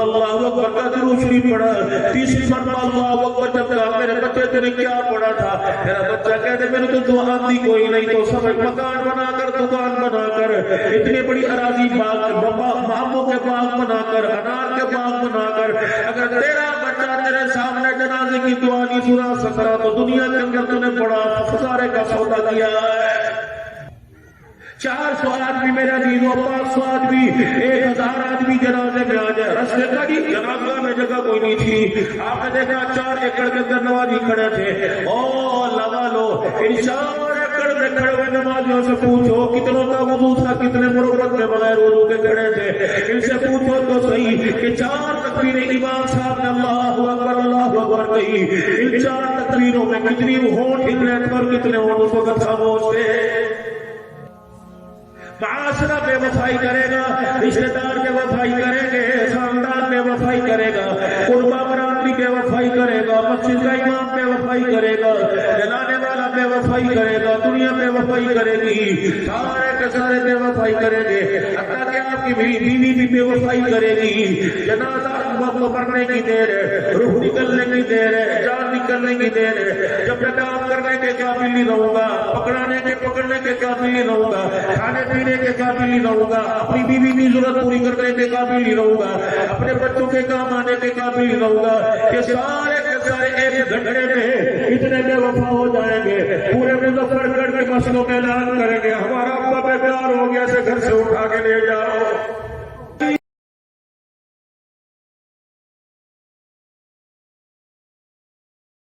اللہ اکبر کا درود شریف پڑھا، تیسری مرتبہ اللہ اکبر جب کہا میرے بچے تو نے کیا پڑھا تھا؟ میرا بچہ کہتے میرے تو دعا دی کوئی نہیں، تو سب مکان بنا کر دکان بنا کر اتنی بڑی اراضی باغ آموں کے باغ بنا کر انار کے باغ بنا کر اگر تیرا بچہ تیرے سامنے جنازے کی دعا نہیں سنا سکتا تو دنیا کے اندر تو نے بڑا خسارے کا سودا کیا ہے۔ 400 آدمی میرا عزیز و 500 آدمی 1000 آدمی جنازے میں آ جائے، رستے کا جنازہ میں جگہ کوئی نہیں تھی، آپ نے دیکھا 4 ایکڑ کے اندر نمازی کھڑے تھے، او لگا لو ان 4 ایکڑ میں کھڑے ہوئے نمازیوں سے پوچھو کتنوں کا وضو تھا، کتنے مرغت میں بغیر وضو کے کھڑے تھے، ان سے پوچھو تو صحیح کہ 4 تکبیریں امام صاحب نے اللہ اکبر کہی، ان 4 تکبیروں میں کتنی ہونٹ اتنے پر کتنے ہونٹ اس وقت خاموش تھے۔ معاشرہ بے وفائی کرے گا، رشتہ دار بے وفائی کریں گے، خاندان بے وفائی کرے گا، قربا برادری بے وفائی کرے گا، مسجد کا امام بے وفائی کرے گا، جلانے والا بے وفائی کرے گا، دنیا بے وفائی کرے گی، سارے کے سارے بے وفائی کریں گے، حتیٰ کہ آپ کی بیوی بھی بے وفائی کرے گی۔ جنازہ مرنے کی دیر ہے، روح نکلنے کی دیر ہے، جان نکلنے کی دیر ہے، جب تک کام کرنے کے قابل نہیں رہوں گا، پکڑنے کے قابل نہیں رہوں گا، کھانے پینے کے قابل نہیں رہوں گا، اپنی بیوی کی ضرورت پوری کرنے کے قابل نہیں رہوں گا، اپنے بچوں کے کام آنے کے قابل نہیں رہوں گا، کہ سارے کے سارے ایک گھنٹے میں اتنے بے وفا ہو جائیں گے، پورے مظفر گڑھ کے مسئلوں میں اعلان کریں گے ہمارا ابا بے پیار ہو گیا سے گھر سے اٹھا کے لے جاؤ۔